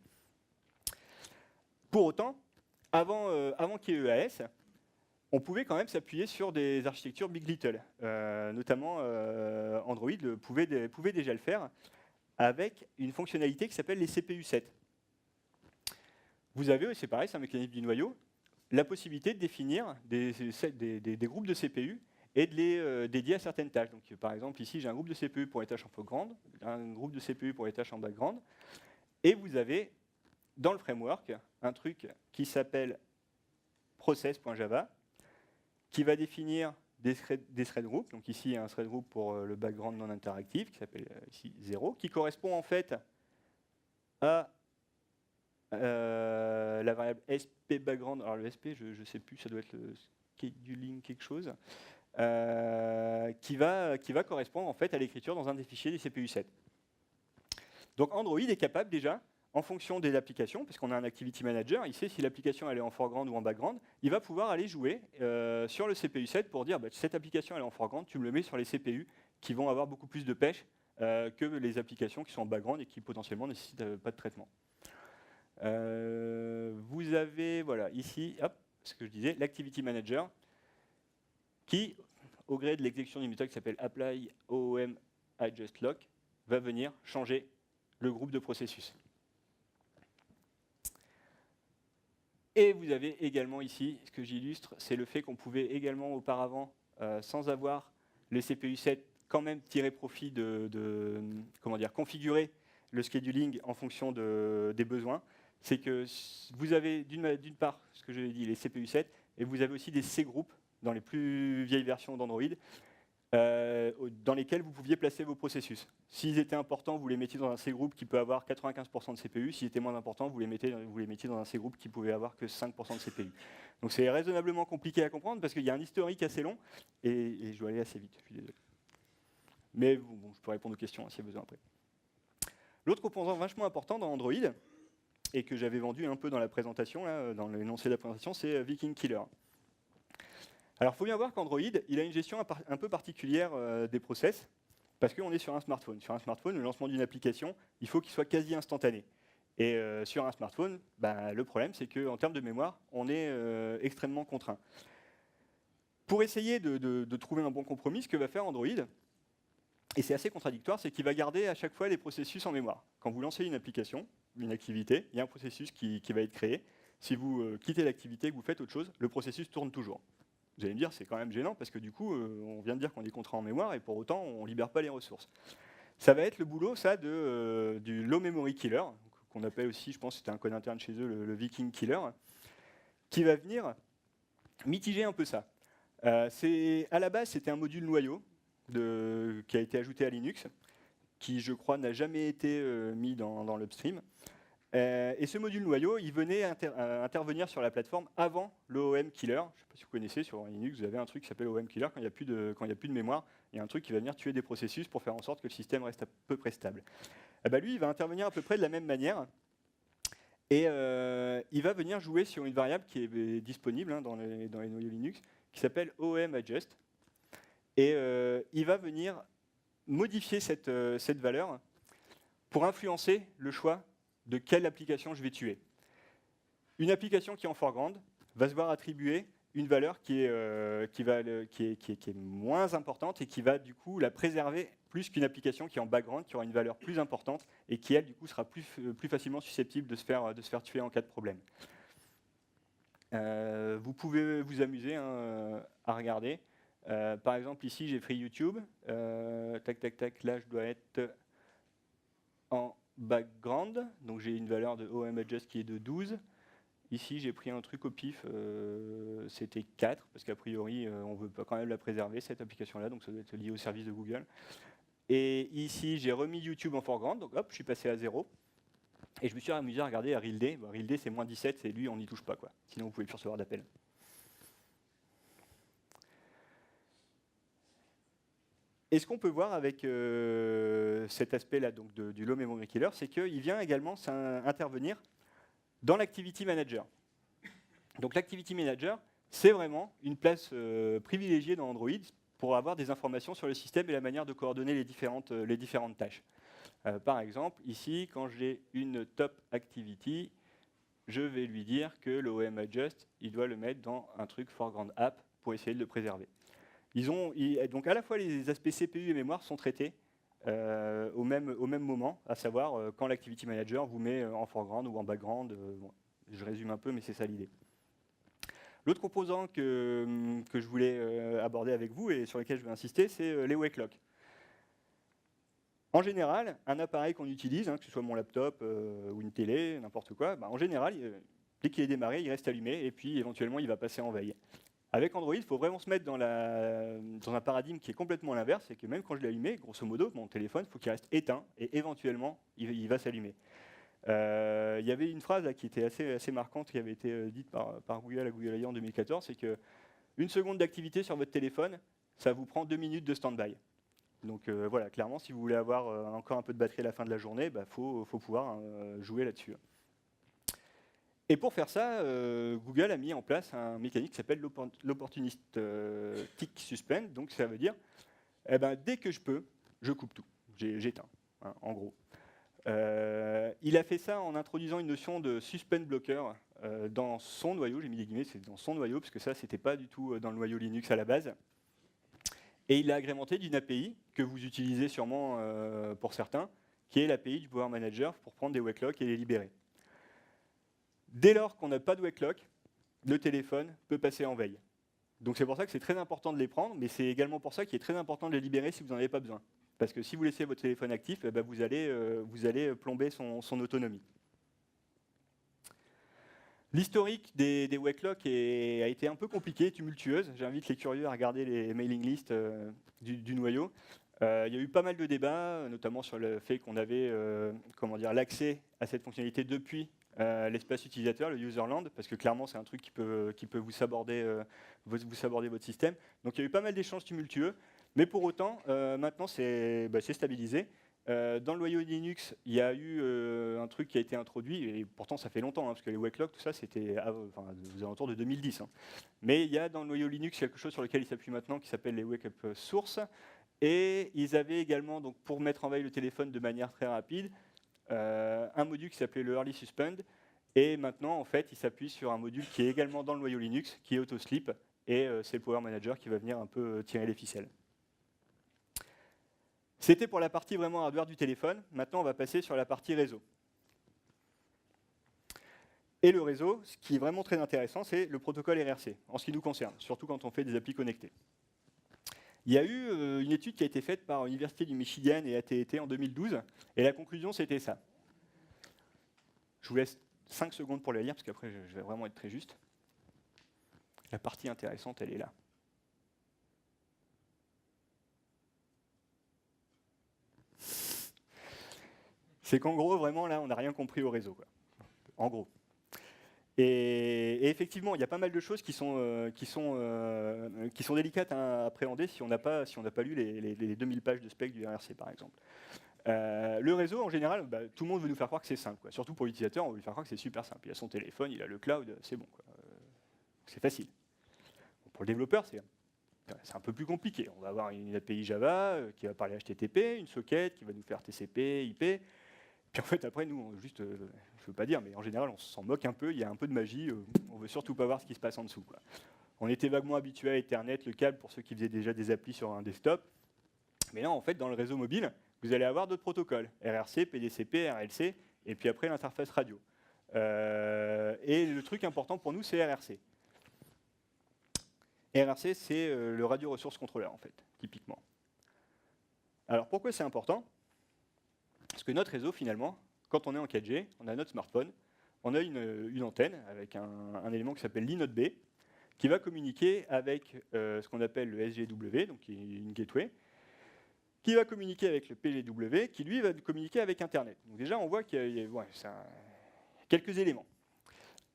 Pour autant, avant qu'il y ait EAS, on pouvait quand même s'appuyer sur des architectures Big Little. Notamment, Android pouvait déjà le faire avec une fonctionnalité qui s'appelle les CPU sets. Vous avez, c'est pareil, c'est un mécanisme du noyau, la possibilité de définir des groupes de CPU et de les dédier à certaines tâches. Donc, par exemple, ici, j'ai un groupe de CPU pour les tâches en foreground, un groupe de CPU pour les tâches en background, et vous avez, dans le framework, un truc qui s'appelle process.java, qui va définir des thread groups. Donc ici, il y a un thread group pour le background non interactif, qui s'appelle ici 0, qui correspond en fait à la variable sp background. Alors le sp, je ne sais plus, ça doit être le scheduling quelque chose, qui va correspondre en fait à l'écriture dans un des fichiers des CPU7. Donc Android est capable déjà, en fonction des applications, parce qu'on a un Activity Manager, il sait si l'application elle est en foreground ou en background, il va pouvoir aller jouer sur le CPU7 pour dire bah, cette application elle est en foreground, tu me le mets sur les CPU qui vont avoir beaucoup plus de pêche que les applications qui sont en background et qui potentiellement ne nécessitent pas de traitement. Vous avez voilà, ici, hop, ce que je disais, l'Activity Manager qui, au gré de l'exécution d'une méthode qui s'appelle apply OOM adjust lock, va venir changer le groupe de processus. Et vous avez également ici, ce que j'illustre, c'est le fait qu'on pouvait également auparavant, sans avoir les CPU7, quand même tirer profit comment dire, configurer le scheduling en fonction des besoins. C'est que vous avez d'une part, ce que je l'ai dit, les CPU7, et vous avez aussi des C-groupes dans les plus vieilles versions d'Android, dans lesquels vous pouviez placer vos processus. S'ils étaient importants, vous les mettiez dans un C-group qui peut avoir 95% de CPU. S'ils étaient moins importants, vous les mettiez dans un C-group qui pouvait avoir que 5% de CPU. Donc c'est raisonnablement compliqué à comprendre parce qu'il y a un historique assez long et je dois aller assez vite, je suis désolé. Mais bon, je peux répondre aux questions hein, s'il y a besoin après. L'autre composant vachement important dans Android, et que j'avais vendu un peu dans la présentation, là, dans l'énoncé de la présentation, c'est Viking Killer. Alors, il faut bien voir qu'Android, il a une gestion un peu particulière des process, parce qu'on est sur un smartphone. Sur un smartphone, le lancement d'une application, il faut qu'il soit quasi instantané. Et sur un smartphone, bah, le problème, c'est qu'en termes de mémoire, on est extrêmement contraint. Pour essayer de trouver un bon compromis, ce que va faire Android, et c'est assez contradictoire, c'est qu'il va garder à chaque fois les processus en mémoire. Quand vous lancez une application, une activité, il y a un processus qui va être créé. Si vous quittez l'activité et que vous faites autre chose, le processus tourne toujours. Vous allez me dire, c'est quand même gênant parce que du coup, on vient de dire qu'on est contraint en mémoire et pour autant, on ne libère pas les ressources. Ça va être le boulot, ça, du low memory killer, qu'on appelle aussi, je pense que c'était un code interne chez eux, le Viking Killer, qui va venir mitiger un peu ça. À la base, c'était un module noyau qui a été ajouté à Linux, qui, je crois, n'a jamais été mis dans l'upstream. Et ce module noyau, il venait intervenir sur la plateforme avant l'OOM Killer. Je ne sais pas si vous connaissez, sur Linux, vous avez un truc qui s'appelle OOM Killer. Quand il n'y a plus de mémoire, il y a un truc qui va venir tuer des processus pour faire en sorte que le système reste à peu près stable. Et ben lui, il va intervenir à peu près de la même manière. Et il va venir jouer sur une variable qui est disponible hein, dans les noyaux Linux, qui s'appelle OOM adjust. Et il va venir modifier cette valeur pour influencer le choix de quelle application je vais tuer. Une application qui est en foreground va se voir attribuer une valeur qui est moins importante et qui va du coup la préserver plus qu'une application qui est en background, qui aura une valeur plus importante et qui elle du coup sera plus facilement susceptible de se faire tuer en cas de problème. Vous pouvez vous amuser hein, à regarder. Par exemple ici j'ai pris YouTube. Tac tac tac, là je dois être en background, donc j'ai une valeur de OM adjust qui est de 12. Ici, j'ai pris un truc au pif, c'était 4, parce qu'a priori, on veut quand même la préserver, cette application-là, donc ça doit être lié au service de Google. Et ici, j'ai remis YouTube en foreground, donc hop, je suis passé à 0. Et je me suis amusé à regarder à RealD. Bon, RealD, c'est moins 17, et lui, on n'y touche pas, quoi. Sinon, vous pouvez plus recevoir d'appel. Et ce qu'on peut voir avec cet aspect-là du low memory killer, c'est qu'il vient également intervenir dans l'Activity Manager. Donc l'Activity Manager, c'est vraiment une place privilégiée dans Android pour avoir des informations sur le système et la manière de coordonner les différentes tâches. Par exemple, ici, quand j'ai une top activity, je vais lui dire que l'OM adjust, il doit le mettre dans un truc foreground app pour essayer de le préserver. Donc à la fois les aspects CPU et mémoire sont traités au même moment, à savoir quand l'Activity Manager vous met en foreground ou en background. Bon, je résume un peu, mais c'est ça l'idée. L'autre composant que je voulais aborder avec vous et sur lequel je vais insister, c'est les wake locks. En général, un appareil qu'on utilise, hein, que ce soit mon laptop ou une télé, n'importe quoi, bah, en général, dès qu'il est démarré, il reste allumé et puis éventuellement il va passer en veille. Avec Android, il faut vraiment se mettre dans un paradigme qui est complètement l'inverse, c'est que même quand je l'ai allumé, grosso modo, mon téléphone, il faut qu'il reste éteint, et éventuellement, il va s'allumer. Il y avait une phrase là, qui était assez marquante, qui avait été dite par Google à Google I.O. en 2014, c'est que une seconde d'activité sur votre téléphone, ça vous prend 2 minutes de stand-by. Donc voilà, clairement, si vous voulez avoir encore un peu de batterie à la fin de la journée, il faut pouvoir jouer là-dessus. Et pour faire ça, Google a mis en place un mécanisme qui s'appelle l'opportunistic suspend. Donc ça veut dire, dès que je peux, je coupe tout, j'éteins, hein, en gros. Il a fait ça en introduisant une notion de suspend blocker dans son noyau, j'ai mis des guillemets, c'est dans son noyau, parce que ça, c'était pas du tout dans le noyau Linux à la base. Et il l'a agrémenté d'une API que vous utilisez sûrement pour certains, qui est l'API du Power Manager pour prendre des wake locks et les libérer. Dès lors qu'on n'a pas de wake lock, le téléphone peut passer en veille. Donc c'est pour ça que c'est très important de les prendre, mais c'est également pour ça qu'il est très important de les libérer si vous n'en avez pas besoin. Parce que si vous laissez votre téléphone actif, vous allez plomber son autonomie. L'historique des wake locks a été un peu compliqué, tumultueuse. J'invite les curieux à regarder les mailing lists du noyau. Il y a eu pas mal de débats, notamment sur le fait qu'on avait l'accès à cette fonctionnalité depuis l'espace utilisateur, le userland, parce que clairement c'est un truc qui peut vous saborder votre système. Donc il y a eu pas mal d'échanges tumultueux, mais pour autant, maintenant c'est stabilisé. Dans le noyau Linux, il y a eu un truc qui a été introduit, et pourtant ça fait longtemps, hein, parce que les wake locks, tout ça, c'était aux alentours de 2010. Hein. Mais il y a dans le noyau Linux quelque chose sur lequel il s'appuie maintenant, qui s'appelle les wake up sources. Et ils avaient également, donc, pour mettre en veille le téléphone de manière très rapide, un module qui s'appelait le Early Suspend. Et maintenant, en fait, il s'appuie sur un module qui est également dans le noyau Linux, qui est AutoSleep. Et c'est le Power Manager qui va venir un peu tirer les ficelles. C'était pour la partie vraiment hardware du téléphone. Maintenant, on va passer sur la partie réseau. Et le réseau, ce qui est vraiment très intéressant, c'est le protocole RRC, en ce qui nous concerne, surtout quand on fait des applis connectées. Il y a eu une étude qui a été faite par l'Université du Michigan et AT&T en 2012, et la conclusion, c'était ça. Je vous laisse 5 secondes pour la lire, parce qu'après, je vais vraiment être très juste. La partie intéressante, elle est là. C'est qu'en gros, vraiment, là, on n'a rien compris au réseau, quoi. En gros. Et effectivement, il y a pas mal de choses qui sont délicates à appréhender si on n'a pas lu les 2000 pages de spec du RRC, par exemple. Le réseau, en général, tout le monde veut nous faire croire que c'est simple, quoi. Surtout pour l'utilisateur, on veut lui faire croire que c'est super simple. Il a son téléphone, il a le cloud, c'est bon, quoi. C'est facile. Pour le développeur, c'est un peu plus compliqué. On va avoir une API Java qui va parler HTTP, une socket qui va nous faire TCP, IP. Puis en fait, après, nous, je ne veux pas dire, mais en général, on s'en moque un peu, il y a un peu de magie, on ne veut surtout pas voir ce qui se passe en dessous, quoi. On était vaguement habitué à Ethernet, le câble, pour ceux qui faisaient déjà des applis sur un desktop. Mais là, en fait, dans le réseau mobile, vous allez avoir d'autres protocoles, RRC, PDCP, RLC, et puis après, l'interface radio. Et le truc important pour nous, c'est RRC. RRC, c'est le Radio Resource Controller, en fait, typiquement. Alors, pourquoi c'est important ? Parce que notre réseau, finalement, quand on est en 4G, on a notre smartphone, on a une antenne avec un élément qui s'appelle l'inode B, qui va communiquer avec ce qu'on appelle le SGW, donc qui est une gateway, qui va communiquer avec le PGW, qui lui va communiquer avec Internet. Donc déjà, on voit qu'il y a quelques éléments.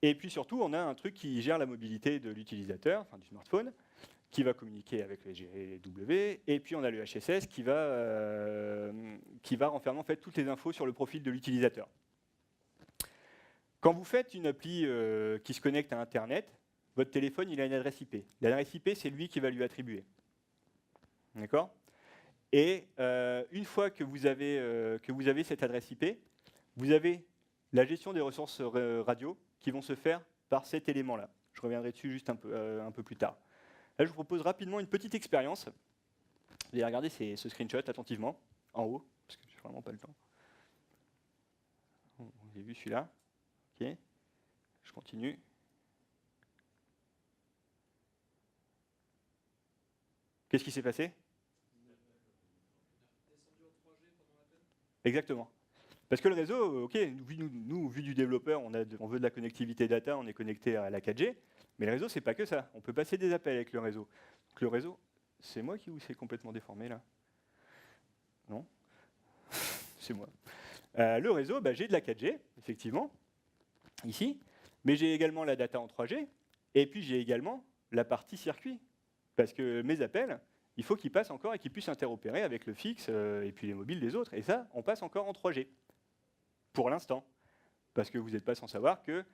Et puis surtout, on a un truc qui gère la mobilité de l'utilisateur, enfin du smartphone, qui va communiquer avec le SGW, et puis on a le HSS qui va renfermer en fait toutes les infos sur le profil de l'utilisateur. Quand vous faites une appli qui se connecte à Internet, votre téléphone il a une adresse IP. L'adresse IP, c'est lui qui va lui attribuer. D'accord ? Et une fois que vous avez cette adresse IP, vous avez la gestion des ressources radio qui vont se faire par cet élément-là. Je reviendrai dessus juste un peu plus tard. Là, je vous propose rapidement une petite expérience. Vous allez regarder ce screenshot attentivement, en haut, parce que je n'ai vraiment pas le temps. Vous avez vu celui-là. OK. Je continue. Qu'est-ce qui s'est passé ? Exactement. Parce que le réseau, ok, nous, vu du développeur, on veut de la connectivité data, on est connecté à la 4G, mais le réseau, c'est pas que ça. On peut passer des appels avec le réseau. Donc le réseau, c'est moi qui ou c'est complètement déformé là? Non? C'est moi. Le réseau, j'ai de la 4G, effectivement, ici, mais j'ai également la data en 3G, et puis j'ai également la partie circuit. Parce que mes appels, il faut qu'ils passent encore et qu'ils puissent interopérer avec le fixe et puis les mobiles des autres. Et ça, on passe encore en 3G. Pour l'instant. Parce que vous n'êtes pas sans savoir que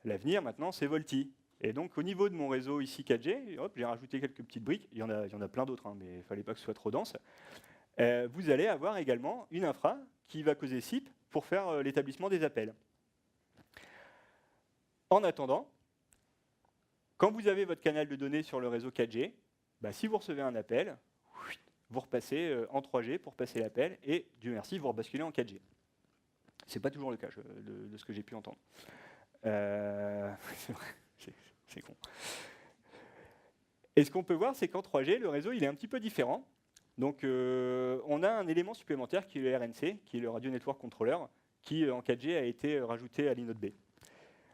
l'avenir, maintenant, c'est VoLTE. Et donc, au niveau de mon réseau ici 4G, hop, j'ai rajouté quelques petites briques. Il y en a plein d'autres, hein, mais il ne fallait pas que ce soit trop dense. Vous allez avoir également une infra qui va causer SIP pour faire l'établissement des appels. En attendant, quand vous avez votre canal de données sur le réseau 4G, si vous recevez un appel, vous repassez en 3G pour passer l'appel, et Dieu merci, vous rebasculez en 4G. Ce n'est pas toujours le cas de ce que j'ai pu entendre. C'est vrai, c'est con. Et ce qu'on peut voir, c'est qu'en 3G, le réseau il est un petit peu différent. Donc on a un élément supplémentaire qui est le RNC, qui est le Radio Network Controller, qui en 4G a été rajouté à l'inode B.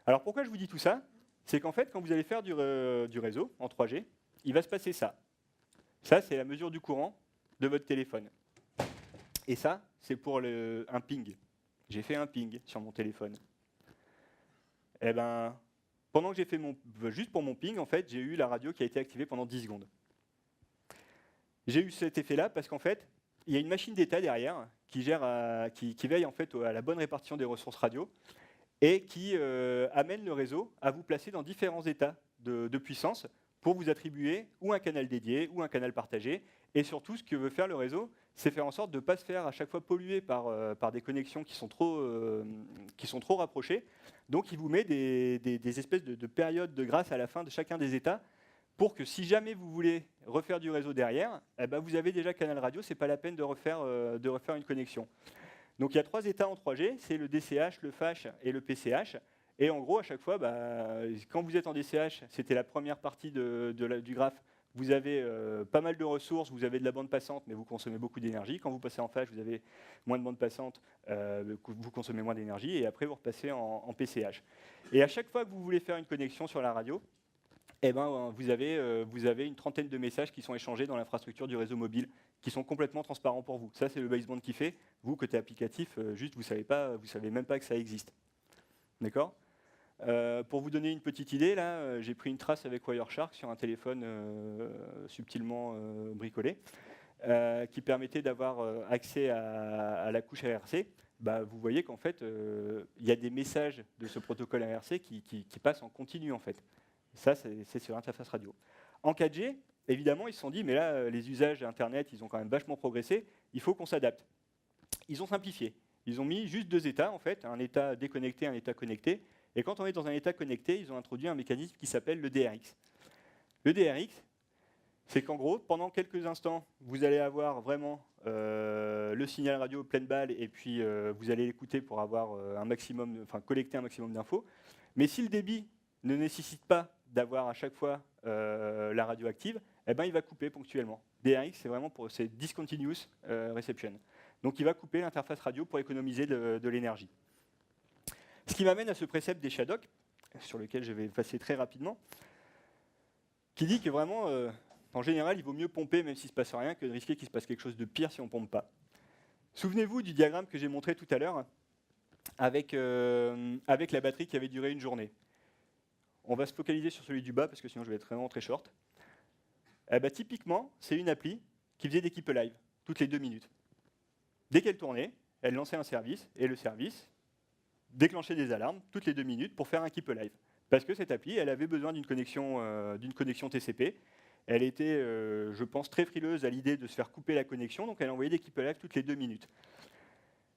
Alors pourquoi je vous dis tout ça? C'est qu'en fait, quand vous allez faire du réseau en 3G, il va se passer ça. Ça, c'est la mesure du courant de votre téléphone. Et ça, c'est pour un ping. J'ai fait un ping sur mon téléphone. Eh ben, pendant que j'ai fait juste pour mon ping, en fait, j'ai eu la radio qui a été activée pendant 10 secondes. J'ai eu cet effet-là parce qu'en fait, il y a une machine d'état derrière qui veille en fait à la bonne répartition des ressources radio et qui amène le réseau à vous placer dans différents états de puissance pour vous attribuer ou un canal dédié ou un canal partagé. Et surtout, ce que veut faire le réseau, c'est faire en sorte de ne pas se faire à chaque fois polluer par des connexions qui sont trop rapprochées. Donc il vous met des espèces de périodes de grâce à la fin de chacun des états pour que si jamais vous voulez refaire du réseau derrière, vous avez déjà canal radio, ce n'est pas la peine de refaire une connexion. Donc il y a 3 états en 3G, c'est le DCH, le FASH et le PCH. Et en gros, à chaque fois, quand vous êtes en DCH, c'était la première partie du graphe, vous avez pas mal de ressources, vous avez de la bande passante, mais vous consommez beaucoup d'énergie. Quand vous passez en FASH, vous avez moins de bande passante, vous consommez moins d'énergie, et après vous repassez en PCH. Et à chaque fois que vous voulez faire une connexion sur la radio, vous avez une trentaine de messages qui sont échangés dans l'infrastructure du réseau mobile, qui sont complètement transparents pour vous. Ça, c'est le baseband qui fait. Vous, côté applicatif, juste, vous savez même pas que ça existe. D'accord ? Pour vous donner une petite idée, là, j'ai pris une trace avec Wireshark sur un téléphone subtilement bricolé, qui permettait d'avoir accès à la couche ARC. Vous voyez qu'en fait, il y a des messages de ce protocole ARC qui passent en continu, en fait. Ça, c'est sur l'interface radio. En 4G, évidemment, ils se sont dit, mais là, les usages Internet, ils ont quand même vachement progressé, il faut qu'on s'adapte. Ils ont simplifié. Ils ont mis juste 2 états, en fait, un état déconnecté, un état connecté. Et quand on est dans un état connecté, ils ont introduit un mécanisme qui s'appelle le DRX. Le DRX, c'est qu'en gros, pendant quelques instants, vous allez avoir vraiment le signal radio pleine balle, et puis vous allez l'écouter pour avoir collecter un maximum d'infos. Mais si le débit ne nécessite pas d'avoir à chaque fois la radio active, il va couper ponctuellement. DRX, c'est Discontinuous Reception. Donc il va couper l'interface radio pour économiser de l'énergie. Ce qui m'amène à ce précepte des SHA-DOC, sur lequel je vais passer très rapidement, qui dit que vraiment, en général, il vaut mieux pomper même s'il ne se passe rien que de risquer qu'il se passe quelque chose de pire si on ne pompe pas. Souvenez-vous du diagramme que j'ai montré tout à l'heure avec la batterie qui avait duré une journée. On va se focaliser sur celui du bas parce que sinon je vais être vraiment très short. Typiquement, c'est une appli qui faisait des keep alive toutes les 2 minutes. Dès qu'elle tournait, elle lançait un service et le service déclenchait des alarmes toutes les 2 minutes pour faire un keep alive. Parce que cette appli, elle avait besoin d'une connexion TCP. Elle était, je pense, très frileuse à l'idée de se faire couper la connexion, donc elle envoyait des keep alive toutes les 2 minutes.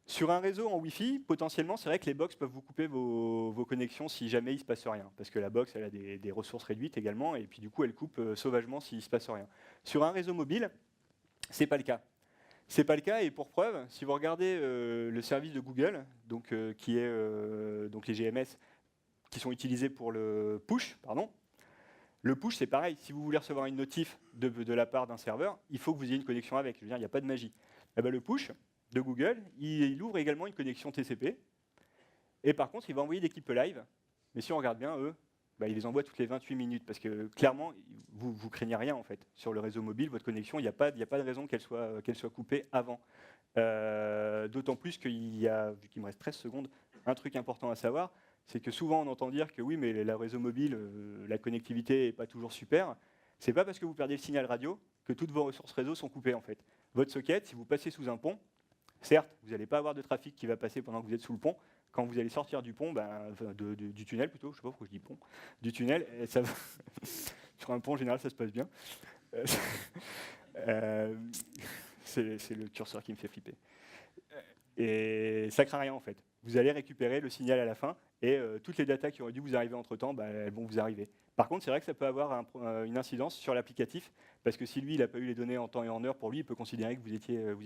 Sur un réseau en Wi-Fi, potentiellement, c'est vrai que les box peuvent vous couper vos connexions si jamais il ne se passe rien. Parce que la box, elle a des ressources réduites également, et puis du coup, elle coupe sauvagement s'il ne se passe rien. Sur un réseau mobile, ce n'est pas le cas. C'est pas le cas, et pour preuve, si vous regardez le service de Google, qui est les GMS qui sont utilisés pour le push, le push c'est pareil, si vous voulez recevoir une notif de la part d'un serveur, il faut que vous ayez une connexion avec, je veux dire, il n'y a pas de magie. Le push, de Google, il ouvre également une connexion TCP. Et par contre, il va envoyer des clips live. Mais si on regarde bien, eux, bah, ils les envoient toutes les 28 minutes. Parce que clairement, vous craignez rien en fait. Sur le réseau mobile, votre connexion, il n'y a pas de raison qu'elle soit coupée avant. D'autant plus qu'il y a, vu qu'il me reste 13 secondes, un truc important à savoir, c'est que souvent on entend dire que oui, mais le réseau mobile, la connectivité n'est pas toujours super. C'est pas parce que vous perdez le signal radio que toutes vos ressources réseau sont coupées en fait. Votre socket, si vous passez sous un pont, certes, vous n'allez pas avoir de trafic qui va passer pendant que vous êtes sous le pont. Quand vous allez sortir du pont, du tunnel plutôt, je ne sais pas pourquoi je dis pont, du tunnel, et ça va sur un pont en général ça se passe bien. C'est le curseur qui me fait flipper. Et ça craint rien en fait. Vous allez récupérer le signal à la fin et toutes les datas qui auraient dû vous arriver entre temps, elles vont vous arriver. Par contre, c'est vrai que ça peut avoir une incidence sur l'applicatif parce que si lui, il n'a pas eu les données en temps et en heure, pour lui, il peut considérer que vous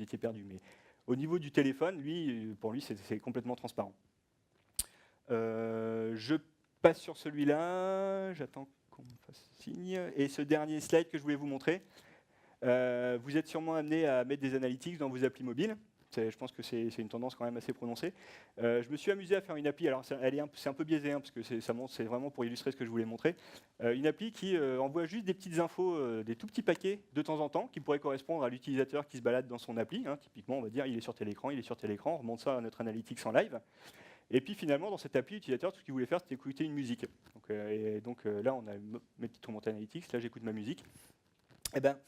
étiez perdu. Mais au niveau du téléphone, pour lui, c'est complètement transparent. Je passe sur celui-là, j'attends qu'on me fasse signe. Et ce dernier slide que je voulais vous montrer, vous êtes sûrement amené à mettre des analytics dans vos applis mobiles. Je pense que c'est une tendance quand même assez prononcée. Je me suis amusé à faire une appli, alors c'est un peu biaisé, parce que c'est vraiment pour illustrer ce que je voulais montrer. Une appli qui envoie juste des petites infos, des tout petits paquets de temps en temps, qui pourraient correspondre à l'utilisateur qui se balade dans son appli. Typiquement, on va dire il est sur tel écran, on remonte ça à notre analytics en live. Et puis finalement, dans cette appli, l'utilisateur, tout ce qu'il voulait faire, c'était écouter une musique. Donc là, on a mes petites remontées analytics, là j'écoute ma musique. Et ben,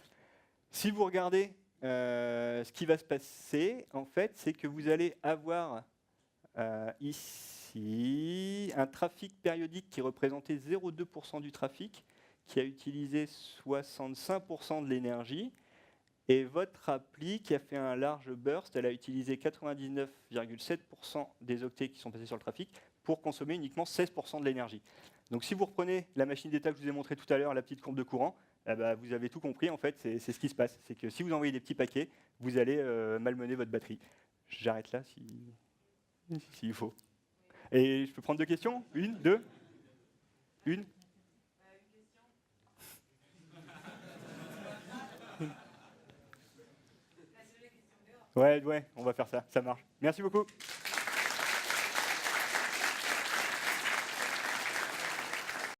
si vous regardez ce qui va se passer, en fait, c'est que vous allez avoir ici un trafic périodique qui représentait 0,2% du trafic, qui a utilisé 65% de l'énergie, et votre appli qui a fait un large burst, elle a utilisé 99,7% des octets qui sont passés sur le trafic pour consommer uniquement 16% de l'énergie. Donc si vous reprenez la machine d'état que je vous ai montré tout à l'heure, la petite courbe de courant, vous avez tout compris, en fait, c'est ce qui se passe. C'est que si vous envoyez des petits paquets, vous allez malmener votre batterie. J'arrête là s'il faut. Et je peux prendre 2 questions? 1, 2? 1? Ouais, on va faire ça, ça marche. Merci beaucoup.